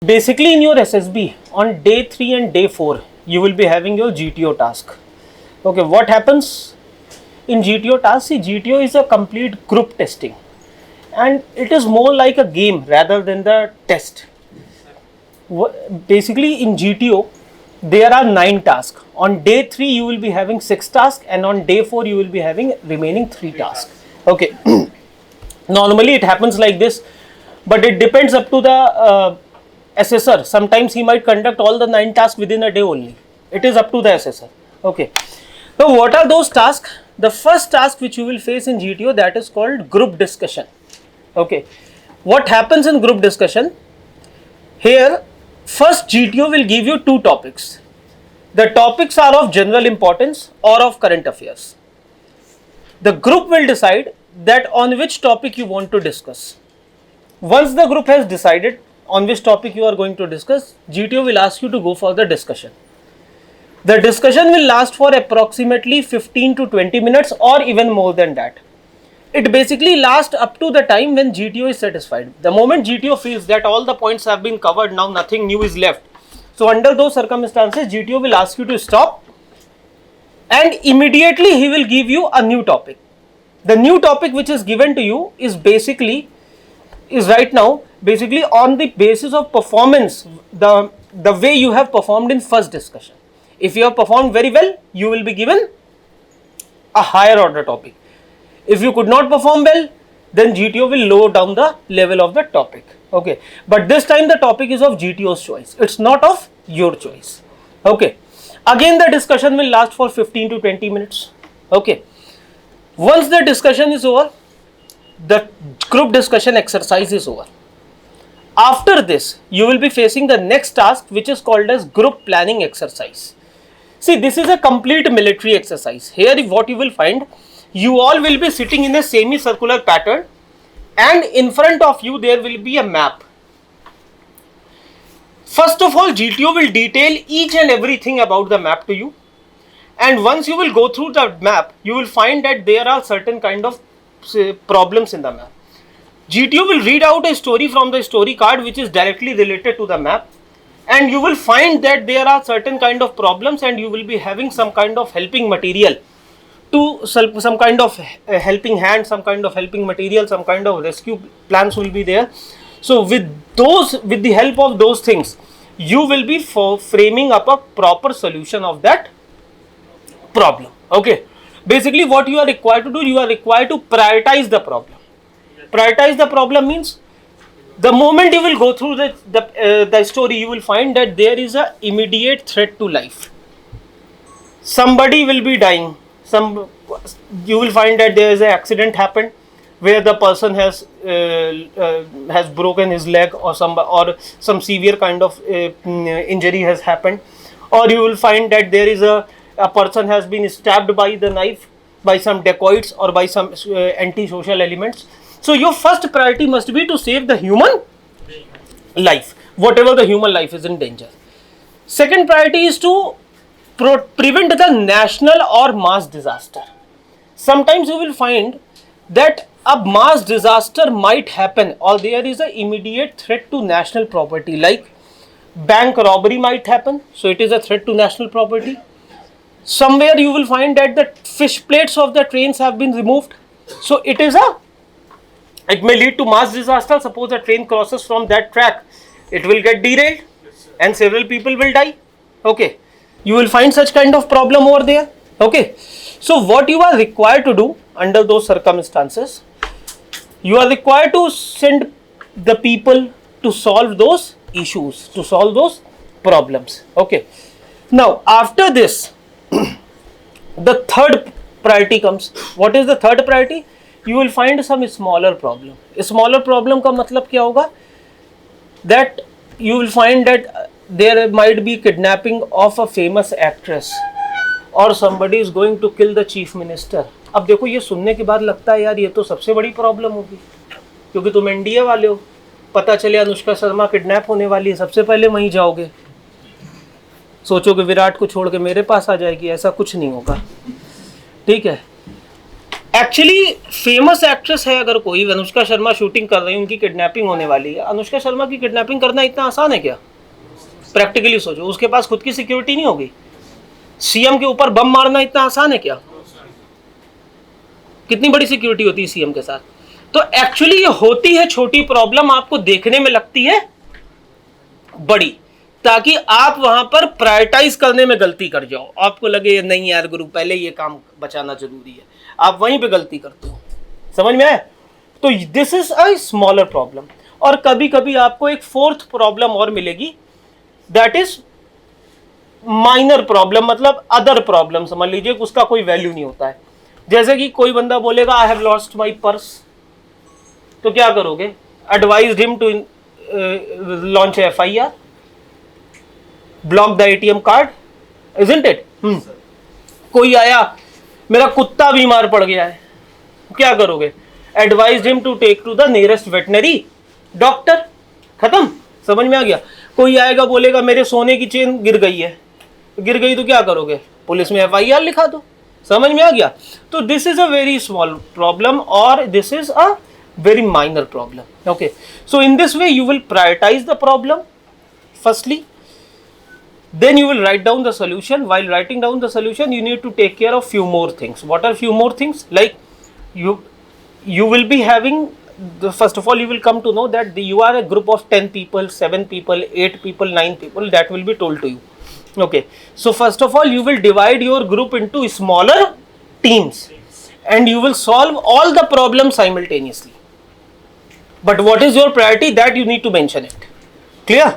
Basically, in your SSB, on day 3 and day 4, you will be having your GTO task. Okay, what happens in GTO task? See, GTO is a complete group testing, and it is more like a game rather than the test. Basically, in GTO, there are 9 tasks. On day 3, you will be having 6 tasks, and on day 4, you will be having remaining 3 tasks. Okay, normally it happens like this, but it depends up to the assessor. Sometimes he might conduct all the 9 tasks within a day only. It is up to the assessor. Okay. Now, what are those tasks? The first task which you will face in GTO, that is called group discussion. Okay. What happens in group discussion? Here, first GTO will give you 2 topics. The topics are of general importance or of current affairs. The group will decide that on which topic you want to discuss. Once the group has decided on which topic you are going to discuss, GTO will ask you to go for the discussion. The discussion will last for approximately 15 to 20 minutes or even more than that. It basically lasts up to the time when GTO is satisfied. The moment GTO feels that all the points have been covered, now nothing new is left. So under those circumstances, GTO will ask you to stop, and immediately he will give you a new topic. The new topic which is given to you is right now basically on the basis of performance, the way you have performed in first discussion. If you have performed very well, you will be given a higher order topic. If you could not perform well, then GTO will lower down the level of the topic. Okay, but this time the topic is of GTO's choice. It's not of your choice. Okay, again the discussion will last for 15 to 20 minutes. Okay, once the discussion is over, the group discussion exercise is over. After this, you will be facing the next task, which is called as group planning exercise. See, this is a complete military exercise. Here what you will find, you all will be sitting in a semicircular pattern, and in front of you there will be a map. First of all, GTO will detail each and everything about the map to you, and once you will go through the map, you will find that there are certain kind of problems in the map. GTO will read out a story from the story card which is directly related to the map, and you will find that there are certain kind of problems, and you will be having some kind of helping material to some kind of helping hand, some kind of helping material, some kind of rescue plans will be there. So with the help of those things, you will be framing up a proper solution of that problem. Okay, basically what you are required to do, you are required to prioritize the problem. Prioritize the problem means, the moment you will go through the story, you will find that there is a immediate threat to life. Somebody will be dying. You will find that there is an accident happened where the person has broken his leg, or some severe kind of injury has happened, or you will find that there is a person has been stabbed by the knife by some dacoits or by some anti-social elements. So your first priority must be to save the human life, whatever the human life is in danger. Second priority is to prevent the national or mass disaster. Sometimes you will find that a mass disaster might happen, or there is an immediate threat to national property, like bank robbery might happen, so it is a threat to national property. Somewhere you will find that the fish plates of the trains have been removed, so it may lead to mass disaster. Suppose a train crosses from that track, it will get derailed and several people will die. Okay, you will find such kind of problem over there. Okay, so what you are required to do under those circumstances, you are required to send the people to solve those issues, to solve those problems. Okay, now after this, the third priority comes. What is the third priority? You will find some smaller problem. Smaller problem का मतलब क्या होगा? That you will find that there might be kidnapping of a famous actress, or somebody is going to kill the chief minister. अब देखो, ये सुनने के बाद लगता है यार ये तो सबसे बड़ी प्रॉब्लम होगी, क्योंकि तुम एनडीए वाले हो, पता चले अनुष्का शर्मा किडनैप होने वाली है, सबसे पहले वहीं जाओगे, सोचोगे विराट को छोड़ के मेरे पास आ जाएगी. ऐसा कुछ नहीं होगा. ठीक है, एक्चुअली फेमस एक्ट्रेस है अगर कोई, अनुष्का शर्मा शूटिंग कर रही है, उनकी किडनैपिंग होने वाली है। अनुष्का शर्मा की किडनैपिंग करना इतना आसान है क्या? प्रैक्टिकली सोचो, उसके पास खुद की सिक्योरिटी नहीं होगी। सीएम के ऊपर बम मारना इतना आसान है क्या? कितनी बड़ी सिक्योरिटी होती है सीएम के साथ। तो एक्चुअली ये होती है छोटी प्रॉब्लम, आपको देखने में लगती है बड़ी, ताकि आप वहां पर प्रायोरिटाइज करने में गलती कर जाओ। आपको लगे नहीं यार गुरु, पहले ये काम बचाना जरूरी है, आप वहीं पे गलती करते हो। समझ में आया? तो this is a smaller problem. और कभी कभी आपको एक फोर्थ प्रॉब्लम और मिलेगी, दैट इज माइनर प्रॉब्लम, मतलब अदर प्रॉब्लम समझ लीजिए, उसका कोई वैल्यू नहीं होता है। जैसे कि कोई बंदा बोलेगा I have lost my purse, तो क्या करोगे? Advise him to launch FIR, block the ATM card, isn't it? कोई आया, मेरा कुत्ता बीमार पड़ गया है, क्या करोगे? Advise him to take to the nearest veterinary doctor, खत्म। समझ में आ गया? कोई आएगा बोलेगा मेरे सोने की चेन गिर गई है, गिर गई तो क्या करोगे? पुलिस में FIR लिखा दो। समझ में आ गया? तो this is a very small problem और this is a very minor problem. Okay, so in this way you will prioritize the problem firstly, then you will write down the solution. While writing down the solution, you need to take care of few more things. What are few more things? Like you will be having first of all you will come to know that you are a group of 10 people, 7 people, 8 people, 9 people, that will be told to you. Okay, so first of all you will divide your group into smaller teams and you will solve all the problems simultaneously. But what is your priority, that you need to mention it. Clear?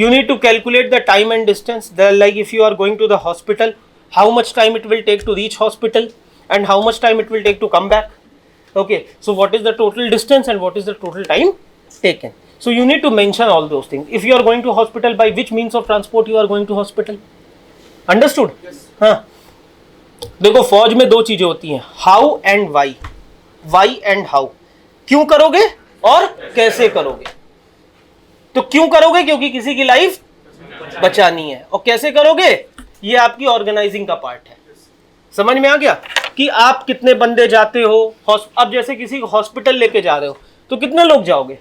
You need to calculate the time and distance. Like if you are going to the hospital, how much time it will take to reach hospital and how much time it will take to come back. Okay, so what is the total distance and what is the total time taken. So you need to mention all those things. If you are going to hospital, by which means of transport you are going to hospital. Understood? Yes. हाँ, देखो फौज में दो चीजें होती हैं, how and why. Why and how, क्यों करोगे और कैसे करोगे। तो क्यों करोगे? क्योंकि किसी की लाइफ बचानी है। और कैसे करोगे? ये आपकी ऑर्गेनाइजिंग का पार्ट है। समझ में आ गया कि आप कितने बंदे जाते हो। अब जैसे किसी हॉस्पिटल लेके जा रहे हो तो कितने लोग जाओगे?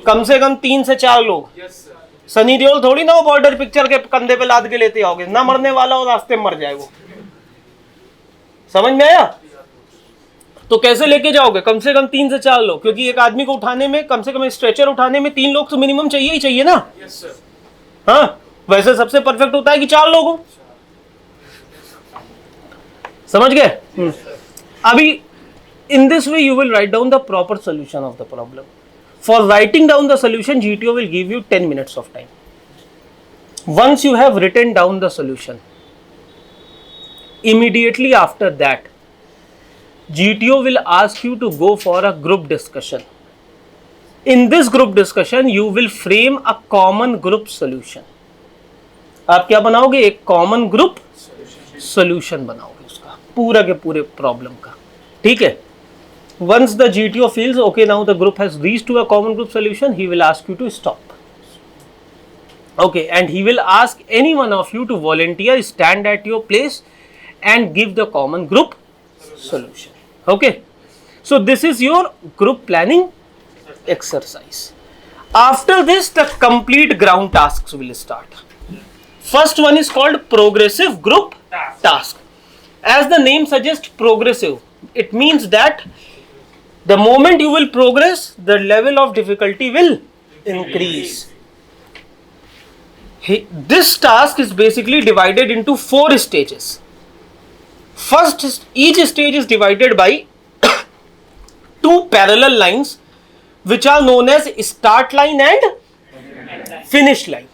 कम से कम 3 से 4 लोग। सनी देओल थोड़ी ना वो बॉर्डर पिक्चर के कंधे पे लाद के लेते आओगे, ना मरने वाला हो रास्ते में मर जाए वो। समझ में आया? तो कैसे लेके जाओगे? कम से कम 3 से 4 लोग, क्योंकि एक आदमी को उठाने में, कम से कम स्ट्रेचर उठाने में 3 लोग तो मिनिमम चाहिए ही चाहिए ना। हाँ, वैसे सबसे परफेक्ट होता है कि 4 लोग हो। समझ गए? अभी इन this way you will write down the proper solution of the problem. For writing down the solution GTO will give you 10 minutes of time. Once you have written down the solution, immediately after that GTO will ask you to go for a group discussion. In this group discussion you will frame a common group solution. आप क्या बनाओगे? एक common group solution बनाओगे उसका पूरा के पूरे problem का. ठीक है. Once the GTO feels okay, now the group has reached to a common group solution, he will ask you to stop. Okay, and he will ask any one of you to volunteer, stand at your place and give the common group solution. Okay, so this is your group planning exercise. After this, the complete ground tasks will start. First one is called progressive group task. As the name suggests, progressive, it means that the moment you will progress, the level of difficulty will increase. This task is basically divided into 4 stages. First, each stage is divided by 2 parallel lines which are known as start line and finish line.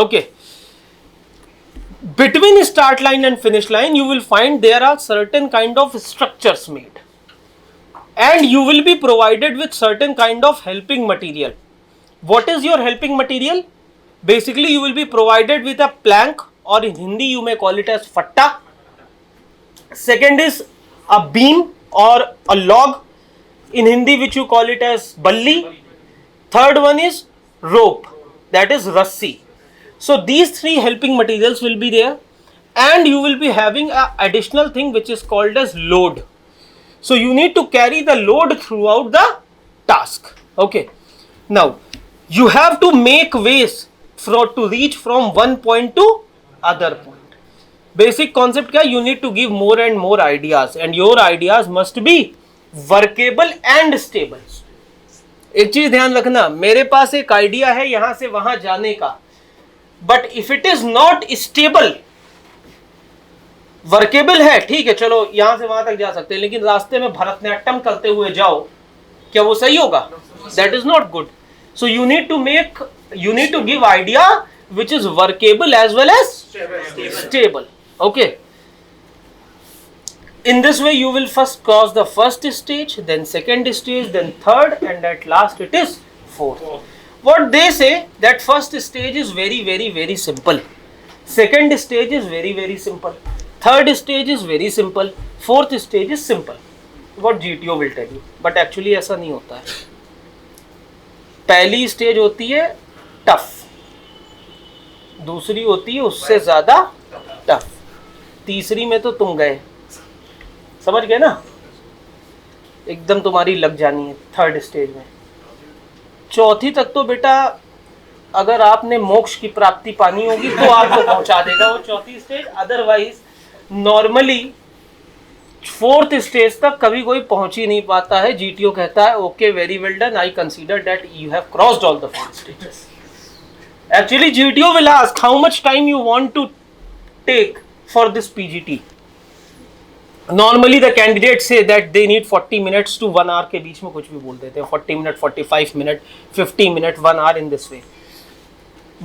Okay. Between start line and finish line, you will find there are certain kind of structures made. And you will be provided with certain kind of helping material. What is your helping material? Basically, you will be provided with a plank, or in Hindi you may call it as fatta. Second is a beam or a log, in Hindi which you call it as balli. Third one is rope, that is rassi. So these 3 helping materials will be there, and you will be having an additional thing which is called as load. So you need to carry the load throughout the task. Okay. Now you have to make ways to reach from one point to other point. Basic concept क्या? You need to give more and more ideas, and your ideas must be workable and stable. एक चीज ध्यान रखना, मेरे पास एक idea है यहां से वहां जाने का, but if it is not stable, workable है ठीक है, चलो यहां से वहां तक जा सकते हैं, लेकिन रास्ते में भरतनाट्यम करते हुए जाओ, क्या वो सही होगा? That is not good. So you need to give idea which is workable as well as stable. Okay. In this way you will first cross the first stage, then second stage, then third, and at last it is fourth. What they say that first stage is very simple, second stage is very simple, third stage is very simple, fourth stage is simple. What GTO will tell you, but actually ऐसा नहीं होता है. पहली stage होती है tough, दूसरी होती है उससे ज्यादा टफ, तीसरी में तो तुम गए, समझ गए ना, एकदम तुम्हारी लग जानी है थर्ड स्टेज में. चौथी तक तो बेटा अगर आपने मोक्ष की प्राप्ति पानी होगी तो आपको पहुंचा देगा वो चौथी stage, otherwise normally fourth stage तक कभी कोई पहुंच ही नहीं पाता है. जीटीओ कहता है okay very well done, I consider that you have crossed all the four stages. Actually, GTO will ask how much time you want to take for this PGT. Normally, the candidates say that they need 40 minutes to 1 hour के बीच में कुछ भी बोल देते हैं, 40 minute, 45 minute, 50 minute, 1 hour in this way.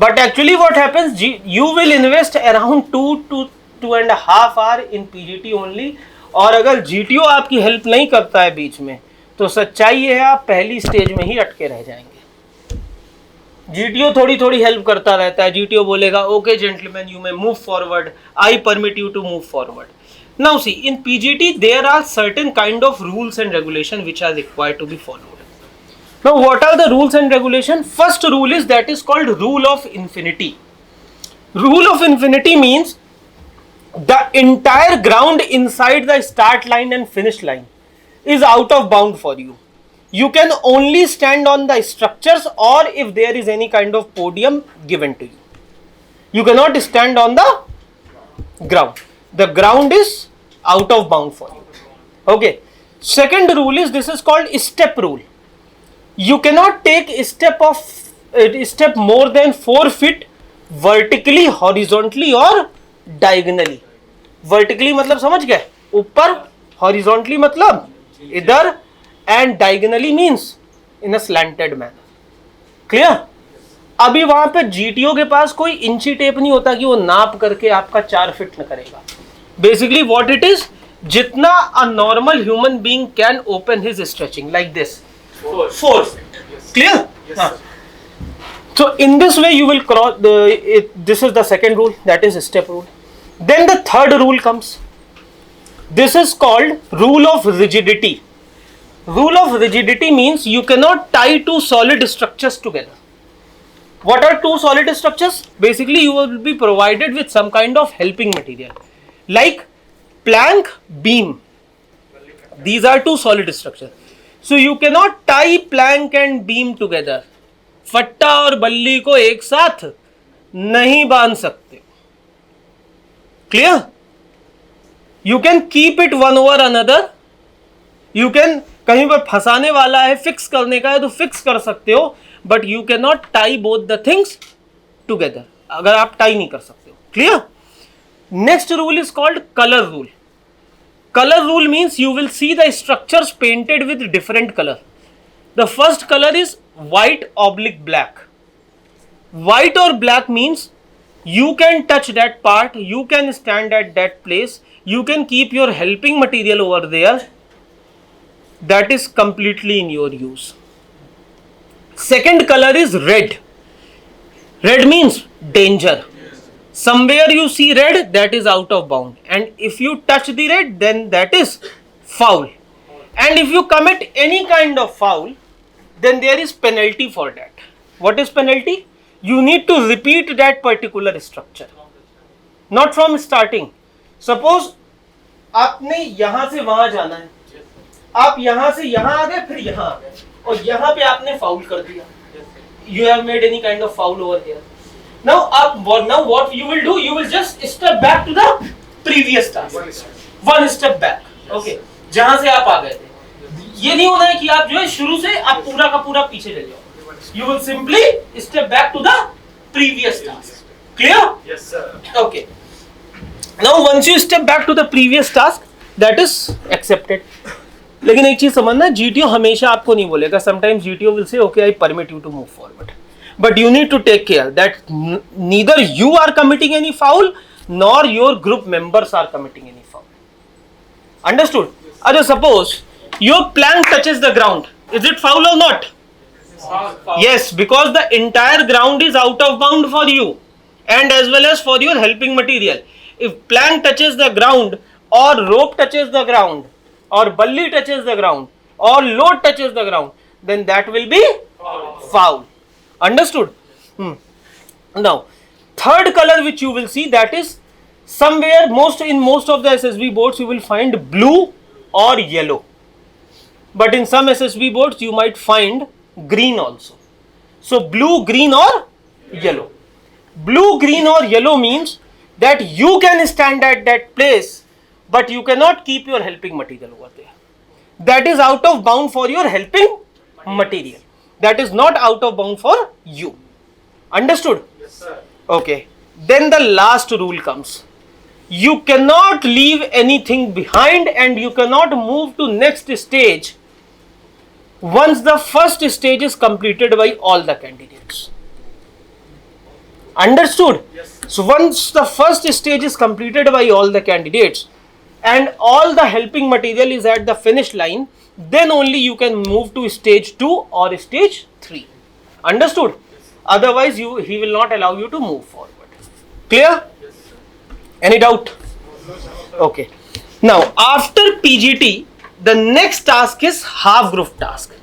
But actually, what happens? You will invest around 2 to 2.5 hour in PGT only. और अगर GTO आपकी हेल्प नहीं करता है बीच में, तो सच्चाई ये है आप पहली स्टेज में ही अटके रह जाएंगे. जीटीओ थोड़ी हेल्प करता रहता है. जीटीओ बोलेगा okay gentleman you may move forward, I permit you to move forward. Now see in PGT there are certain kind of rules and regulation which are required to be followed. Now what are the rules and regulation? First rule is that is called rule of infinity. Rule of infinity means the entire ground inside the start line and finish line is out of bound for you. You can only stand on the structures or if there is any kind of podium given to you. You cannot stand on the ground. The ground is out of bound for you. Okay. Second rule is, this is called step rule. You cannot take a step more than 4 feet vertically, horizontally or diagonally. Vertically मतलब समझ गए ऊपर, horizontally मतलब इधर, and diagonally means in a slanted manner. Clear? अभी वहां पे GTO के पास कोई इंची टेप नहीं होता कि वो नाप करके आपका 4 फीट न करेगा. बेसिकली व्हाट इट इज, जितना a normal human being can open his stretching like this 4 feet. Clear? So in this way you will cross this is the second rule, that is step rule. Then the third rule comes. This is called rule of rigidity. Rule of rigidity means you cannot tie two solid structures together. What are two solid structures? Basically you will be provided with some kind of helping material like plank, beam. These are two solid structures. So you cannot tie plank and beam together. फट्टा और बल्ली को एक साथ नहीं बांध सकते. Clear? You can keep it one over another. You can, कहीं पर फंसाने वाला है, फिक्स करने का है तो फिक्स कर सकते हो, but you can not tie both the things together. अगर आप टाई नहीं कर सकते हो. Clear? Next rule is called colour rule. Colour rule means you will see the structures painted with different colour. The first color is white oblique black. White or black means you can touch that part, you can stand at that place, you can keep your helping material over there. That is completely in your use. Second color is red. Red means danger. Somewhere you see red, that is out of bound. And if you touch the red, then that is foul. And if you commit any kind of foul, then there is penalty for that. What is penalty? You need to repeat that particular structure, not from starting. Suppose आपने यहां से वहां जाना है, आप यहां से यहां आ गए, फिर यहां आ गए, और यहां पे आपने फाउल कर दिया. You have made any kind of foul over here. Now what you will do? You will just step back to the previous task. One step back. Okay. जहां से आप आ गए थे. ये नहीं होना है कि आप जो है शुरू से आप पूरा का पूरा पीछे चले जाओ. You will simply step back to the previous task. Clear? Yes, sir. Okay. Now once you step back to the previous task, that is accepted. लेकिन एक चीज समझना, GTO हमेशा आपको नहीं बोलेगा. Sometimes GTO will say, okay, I permit you to move forward. But you need to take care that neither you are committing any foul nor your group members are committing any foul. Understood? Other suppose your plank touches the ground. Is it foul or not? Foul. Yes, because the entire ground is out of bound for you and as well as for your helping material. If plank touches the ground or rope touches the ground or balli touches the ground or load touches the ground, then that will be foul. Understood? Now, third color which you will see, that is somewhere in most of the SSB boards you will find blue or yellow. But in some SSB boards you might find green also. So blue, green or yellow. Blue, green or yellow means that you can stand at that place but you cannot keep your helping material over there. That is out of bound for your helping material. That is not out of bound for you. Understood? Yes, sir. Okay. Then the last rule comes. You cannot leave anything behind and you cannot move to next stage once the first stage is completed by all the candidates. Understood? Yes. So once the first stage is completed by all the candidates and all the helping material is at the finish line, then only you can move to stage 2 or stage 3. Understood? Otherwise he will not allow you to move forward. Clear? Yes, sir. Any doubt? Okay. Now after PGT, the next task is half group task.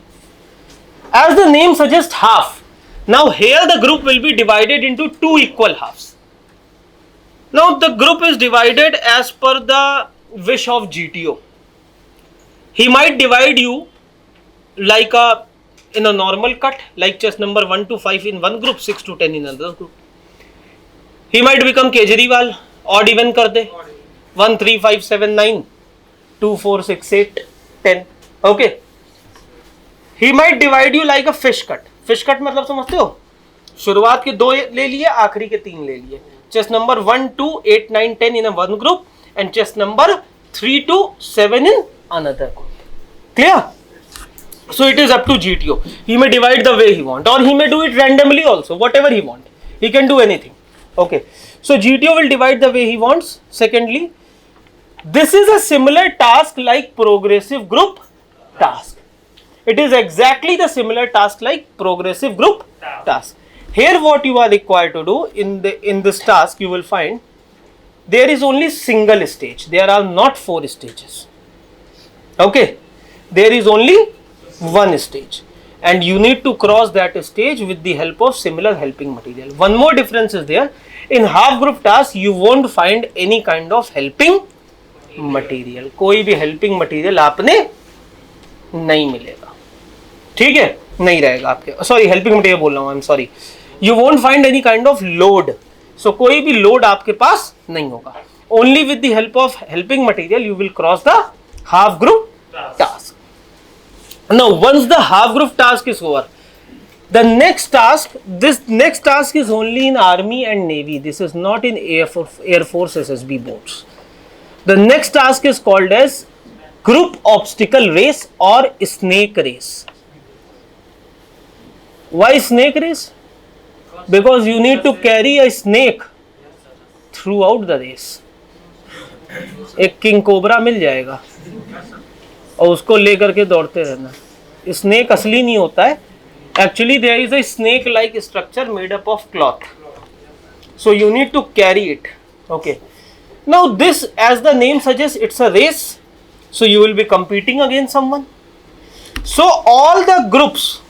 As the name suggests, half. Now here the group will be divided into two equal halves. Now the group is divided as per the wish of GTO. He might divide you like in a normal cut, like chess number 1 to 5 in one group, 6 to 10 in another group. He might become Kejriwal, odd even kar de. 1, 3, 5, 7, 9, 2, 4, 6, 8, 10. Okay. He might divide you like a fish cut. Fish cut मतलब समझते हो? शुरुआत के 2 ले लिए, आखिरी के 3 ले लिए. Chess number 1, 2, 8, 9, 10 in a one group and chess number 3 to 7 in another group. Clear? So it is up to GTO. He may divide the way he want or he may do it randomly also, whatever he want. He can do anything. Okay. So GTO will divide the way he wants. Secondly, this is a similar task like progressive group task. It is exactly the similar task like progressive group task. Here what you are required to do in this task, you will find there is only single stage. There are not 4 stages. Okay. There is only one stage and you need to cross that stage with the help of similar helping material. One more difference is there. In half group task you won't find any kind of helping material. कोई भी helping material आपने नहीं मिलेगा. ठीक है? नहीं रहेगा आपके. Sorry, helping material बोल रहा हूँ. I'm sorry. You won't find any kind of load. So कोई भी load आपके पास नहीं होगा. Only with the help of helping material you will cross the half group task. Now once the half group task is over, the next task, this next task is only in Army and Navy. This is not in Air Force SSB boards. The next task is called as group obstacle race or snake race. Why snake race? Because you need to carry a snake throughout the race. एक king cobra मिल जाएगा और उसको लेकर के दौड़ते रहना. Snake असली नहीं होता है. Actually there is a snake like structure made up of cloth. So you need to carry it. Okay. Now this, as the name suggests, it's a race. So you will be competing against someone. So all the groups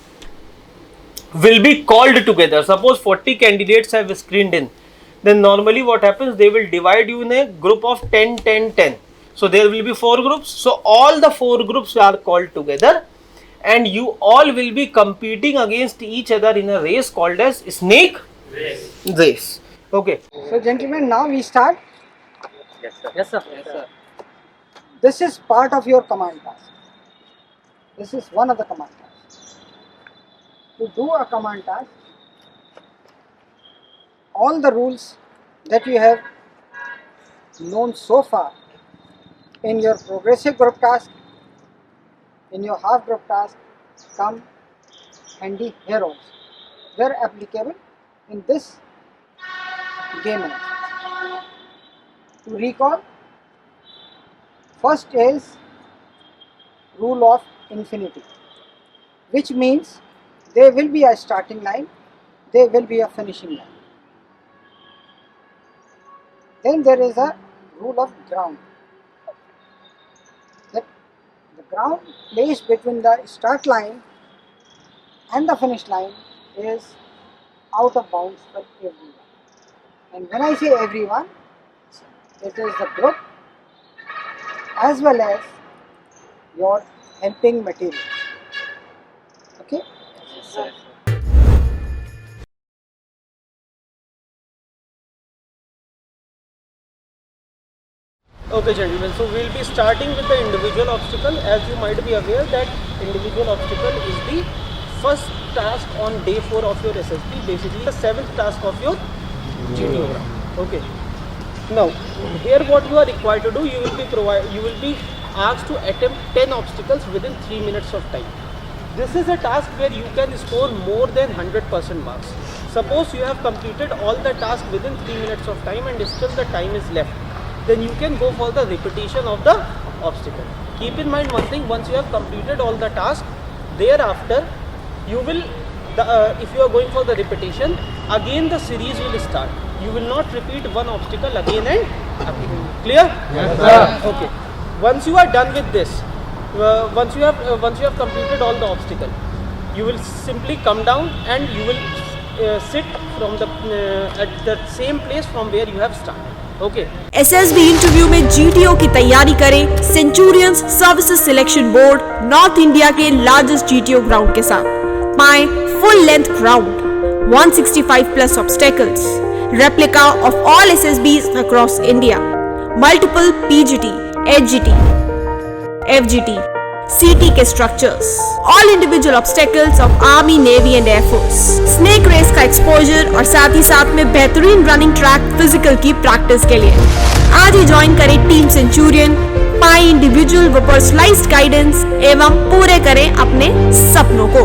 will be called together. Suppose 40 candidates have screened in. Then normally what happens, they will divide you in a group of 10, 10, 10. So there will be 4 groups. So all the 4 groups are called together, and you all will be competing against each other in a race called as snake race. Okay. So gentlemen, now we start. Yes sir. This is part of your command task. This is one of the command tasks. To do a command task, all the rules that you have known so far in your progressive group task, in your half group task, come handy here also. They are applicable in this game also. To recall, first is rule of infinity, which means there will be a starting line, there will be a finishing line. Then there is a rule of ground, that the ground placed between the start line and the finish line is out of bounds for everyone. And when I say everyone, it is the group as well as your helping material. Okay? Okay gentlemen, so we'll be starting with the individual obstacle. As you might be aware that individual obstacle is the first task on day 4 of your SSB, basically the 7th task of your GTO round. Okay. Now here what you are required to do, you will be asked to attempt 10 obstacles within 3 minutes of time. This is a task where you can score more than 100% marks. Suppose you have completed all the tasks within 3 minutes of time and still the time is left, then you can go for the repetition of the obstacle. Keep in mind one thing, once you have completed all the tasks, thereafter you will, if you are going for the repetition, again the series will start. You will not repeat one obstacle again and again. Clear? Yes, sir. Okay. Once you are done with this, once you have completed all the obstacle, you will simply come down and you will sit from the at the same place from where you have started. Okay. SSB interview में GTO की तैयारी करें Centurions Services Selection Board North India के largest GTO ground के साथ। पाएं full length ground, 165 plus obstacles, replica of all SSBs across India, multiple PGT, HGT, FGT, CT के structures, all individual obstacles of Army, Navy and Air Force, snake race का exposure और साथ ही साथ में बेहतरीन running track physical की practice के लिए आज ही ज्वाइन करें टीम सेंचुरियन, पाएं इंडिविजुअल व पर्सनलाइज्ड गाइडेंस एवं पूरे करें अपने सपनों को।